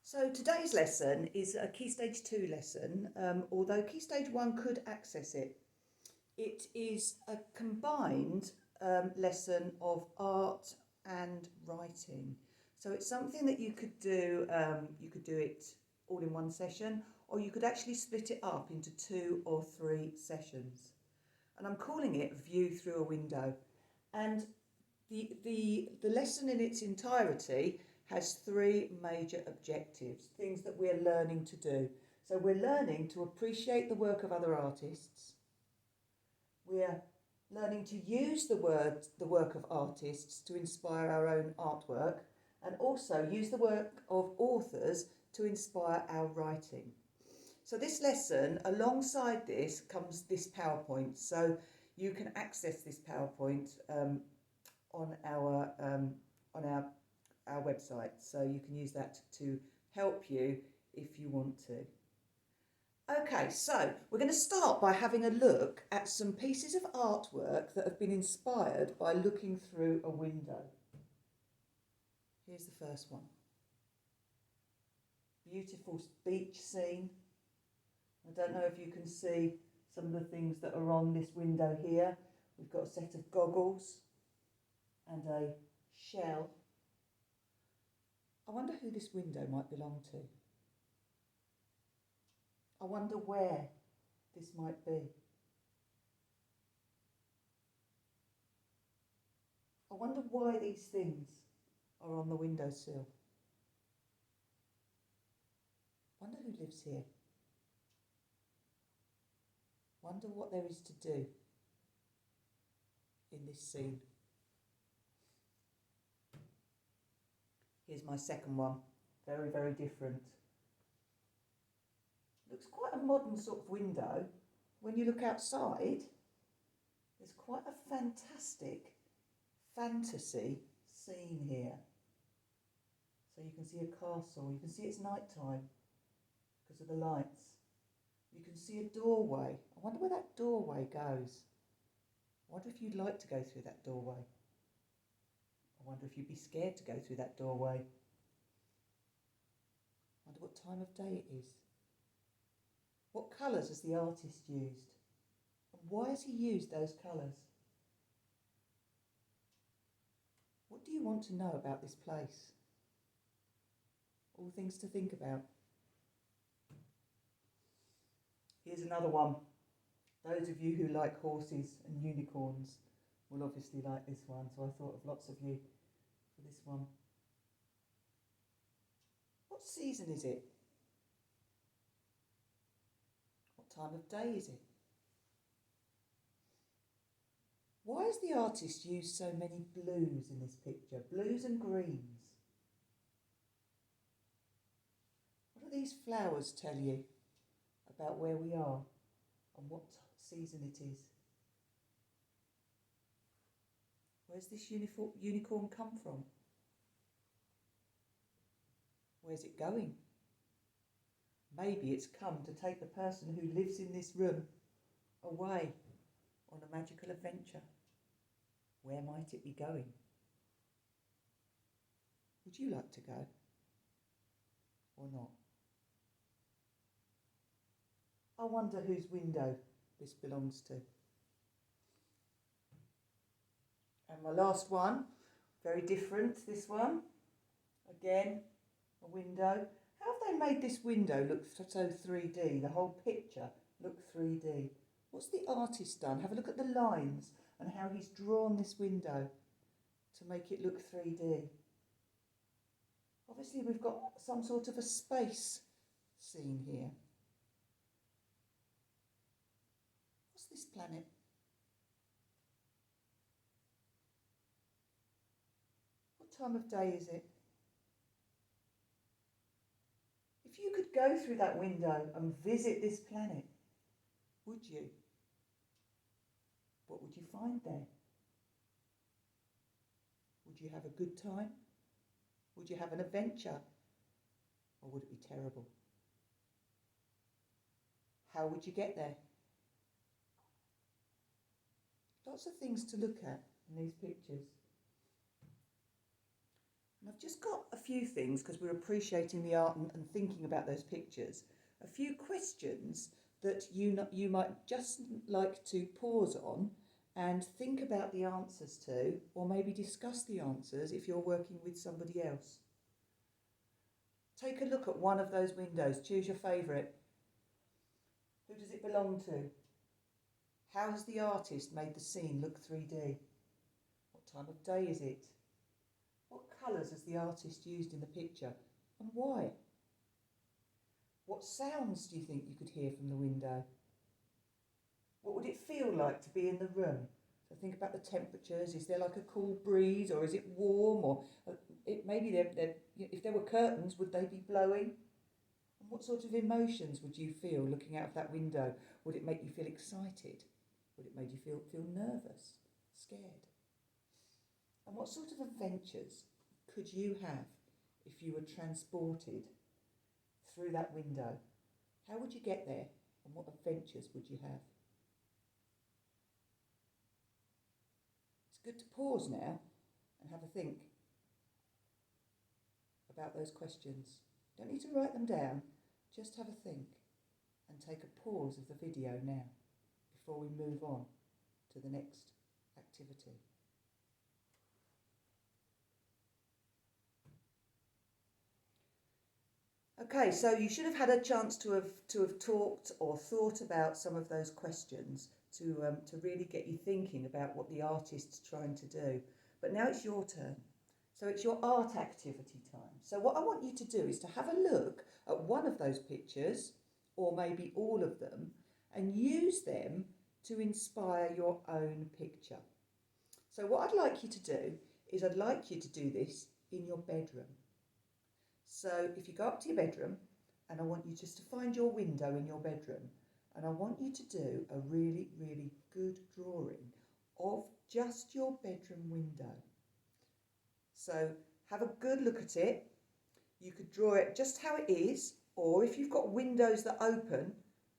So today's lesson is a Key Stage 2 lesson, although Key Stage 1 could access it. It is a combined lesson of art and writing. So it's something that you could do it all in one session, or you could actually split it up into 2 or 3 sessions. And I'm calling it View Through a Window. And the lesson in its entirety has 3 major objectives, things that we're learning to do. So we're learning to appreciate the work of other artists. We're learning to use the work of artists to inspire our own artwork, and also use the work of authors to inspire our writing. So this lesson, alongside this, comes this PowerPoint. So you can access this PowerPoint on our website, so you can use that to help you if you want to. Okay, so we're going to start by having a look at some pieces of artwork that have been inspired by looking through a window. Here's the first one. Beautiful beach scene. I don't know if you can see some of the things that are on this window here. We've got a set of goggles and a shell. I wonder who this window might belong to. I wonder where this might be. I wonder why these things are on the windowsill. I wonder who lives here. Wonder what there is to do in this scene. Here's my second one. Very, very different. Looks quite a modern sort of window. When you look outside, there's quite a fantastic fantasy scene here. So you can see a castle. You can see it's night time because of the lights. You can see a doorway. I wonder where that doorway goes. I wonder if you'd like to go through that doorway. I wonder if you'd be scared to go through that doorway. I wonder what time of day it is. What colours has the artist used? And why has he used those colours? What do you want to know about this place? All things to think about. Here's another one. Those of you who like horses and unicorns will obviously like this one, so I thought of lots of you for this one. What season is it? What time of day is it? Why has the artist used so many blues in this picture? Blues and greens. What do these flowers tell you about where we are and what season it is? Where's this unicorn come from? Where's it going? Maybe it's come to take the person who lives in this room away on a magical adventure. Where might it be going? Would you like to go? Or not? I wonder whose window this belongs to. And my last one, very different, this one. Again, a window. How have they made this window look so 3D? The whole picture look 3D. What's the artist done? Have a look at the lines and how he's drawn this window to make it look 3D. Obviously we've got some sort of a space scene here. What's this planet? What time of day is it? If you could go through that window and visit this planet, would you? What would you find there? Would you have a good time? Would you have an adventure? Or would it be terrible? How would you get there? Lots of things to look at in these pictures. And I've just got a few things, because we're appreciating the art and thinking about those pictures, a few questions that you might just like to pause on and think about the answers to, or maybe discuss the answers if you're working with somebody else. Take a look at one of those windows, choose your favourite. Who does it belong to? How has the artist made the scene look 3D? What time of day is it? What colours has the artist used in the picture, and why? What sounds do you think you could hear from the window? What would it feel like to be in the room? So think about the temperatures. Is there like a cool breeze, or is it warm? Or maybe if there were curtains, would they be blowing? And what sort of emotions would you feel looking out of that window? Would it make you feel excited? Would it make you feel nervous, scared? And what sort of adventures could you have if you were transported through that window? How would you get there, and what adventures would you have? It's good to pause now and have a think about those questions. You don't need to write them down, just have a think and take a pause of the video now before we move on to the next activity. Okay, so you should have had a chance to have talked or thought about some of those questions to really get you thinking about what the artist's trying to do. But now it's your turn. So it's your art activity time. So what I want you to do is to have a look at one of those pictures, or maybe all of them, and use them to inspire your own picture. So what I'd like you to do is I'd like you to do this in your bedroom. So if you go up to your bedroom, and I want you just to find your window in your bedroom, and I want you to do a really, really good drawing of just your bedroom window. So have a good look at it. You could draw it just how it is, or if you've got windows that open,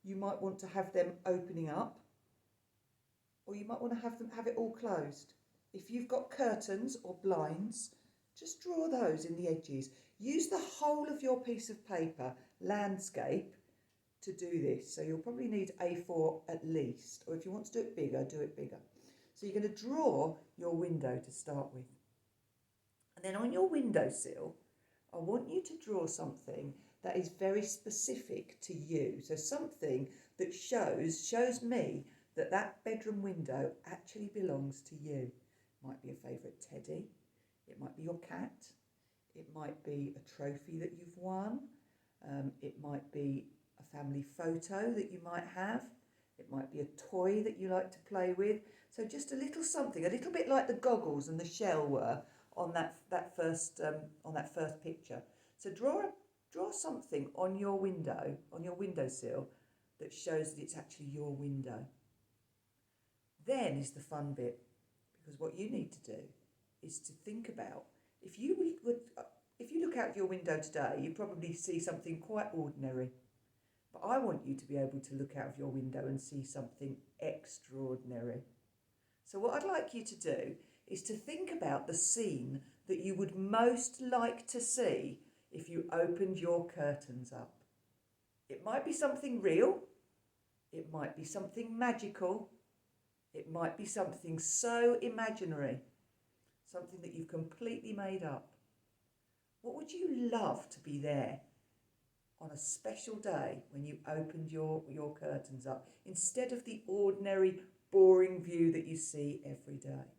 you might want to have them opening up, or you might want to have it all closed. If you've got curtains or blinds, just draw those in the edges. Use the whole of your piece of paper, landscape, to do this. So you'll probably need A4 at least, or if you want to do it bigger, do it bigger. So you're going to draw your window to start with. And then on your windowsill, I want you to draw something that is very specific to you. So something that shows me that that bedroom window actually belongs to you. It might be a favourite teddy. It might be your cat. It might be a trophy that you've won. It might be a family photo that you might have. It might be a toy that you like to play with. So just a little something, a little bit like the goggles and the shell were on that first picture. So draw something on your window, on your windowsill, that shows that it's actually your window. Then is the fun bit, because what you need to do is to think about, if you look out of your window today, you probably see something quite ordinary. But I want you to be able to look out of your window and see something extraordinary. So what I'd like you to do is to think about the scene that you would most like to see if you opened your curtains up. It might be something real, it might be something magical, it might be something so imaginary, something that you've completely made up. What would you love to be there on a special day when you opened your curtains up, instead of the ordinary, boring view that you see every day?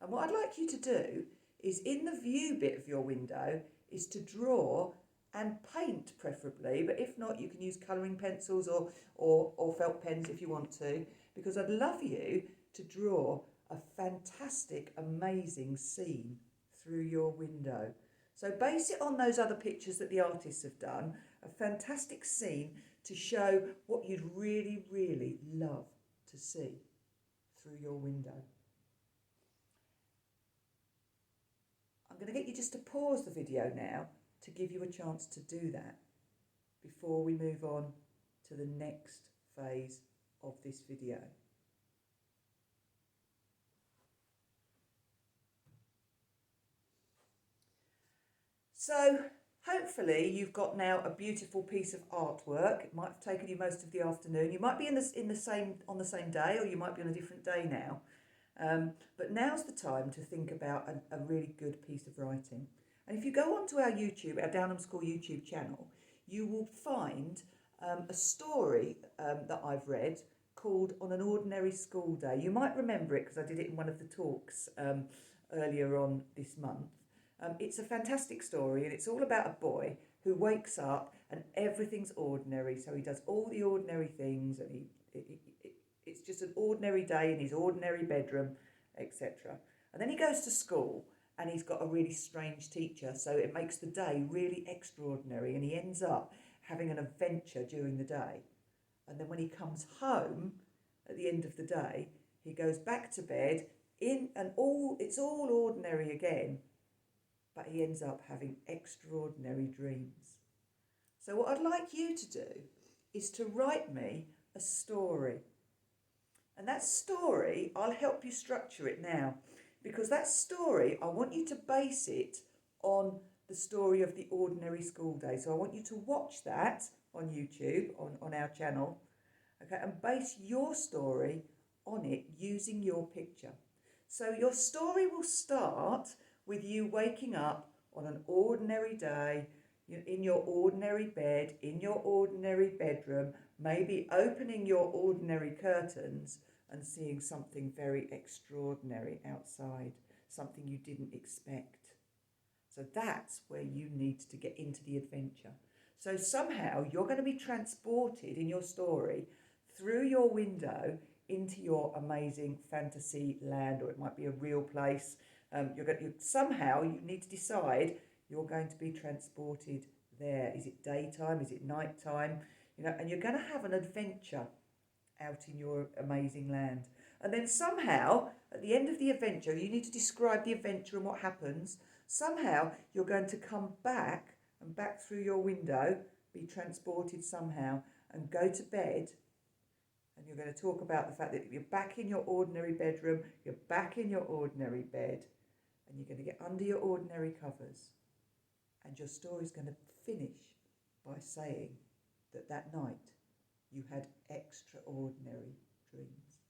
And what I'd like you to do is, in the view bit of your window, is to draw and paint preferably, but if not, you can use colouring pencils or felt pens if you want to, because I'd love you to draw a fantastic, amazing scene through your window. So base it on those other pictures that the artists have done, a fantastic scene to show what you'd really, really love to see through your window. I'm going to get you just to pause the video now to give you a chance to do that before we move on to the next phase of this video. So hopefully you've got now a beautiful piece of artwork. It might have taken you most of the afternoon. You might be on the same day, or you might be on a different day now. But now's the time to think about a really good piece of writing. And if you go onto our YouTube, our Downham School YouTube channel, you will find a story that I've read called On an Ordinary School Day. You might remember it because I did it in one of the talks earlier on this month. It's a fantastic story, and it's all about a boy who wakes up and everything's ordinary. So he does all the ordinary things, and it's just an ordinary day in his ordinary bedroom, etc. And then he goes to school, and he's got a really strange teacher, so it makes the day really extraordinary, and he ends up having an adventure during the day. And then when he comes home at the end of the day, he goes back to bed it's all ordinary again, but he ends up having extraordinary dreams. So what I'd like you to do is to write me a story. And that story, I'll help you structure it now, because that story, I want you to base it on the story of the ordinary school day. So I want you to watch that on YouTube, on our channel, okay, and base your story on it using your picture. So your story will start with you waking up on an ordinary day, in your ordinary bed, in your ordinary bedroom, maybe opening your ordinary curtains and seeing something very extraordinary outside, something you didn't expect. So that's where you need to get into the adventure. So somehow you're going to be transported in your story through your window into your amazing fantasy land, or it might be a real place. Somehow you need to decide you're going to be transported there. Is it daytime? Is it nighttime? And you're going to have an adventure out in your amazing land. And then somehow, at the end of the adventure, you need to describe the adventure and what happens. Somehow, you're going to come back through your window, be transported somehow, and go to bed. And you're going to talk about the fact that you're back in your ordinary bedroom, you're back in your ordinary bed, and you're going to get under your ordinary covers. And your story's going to finish by saying that night you had extraordinary dreams.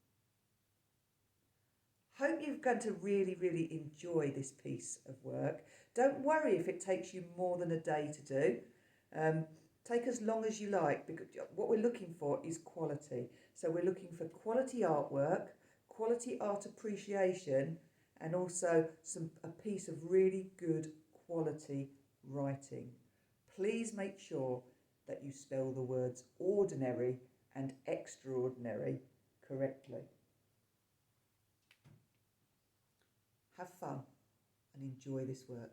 Hope you're going to really, really enjoy this piece of work. Don't worry if it takes you more than a day to do. Take as long as you like, because what we're looking for is quality. So we're looking for quality artwork, quality art appreciation, and also a piece of really good quality writing. Please make sure that you spell the words ordinary and extraordinary correctly. Have fun and enjoy this work.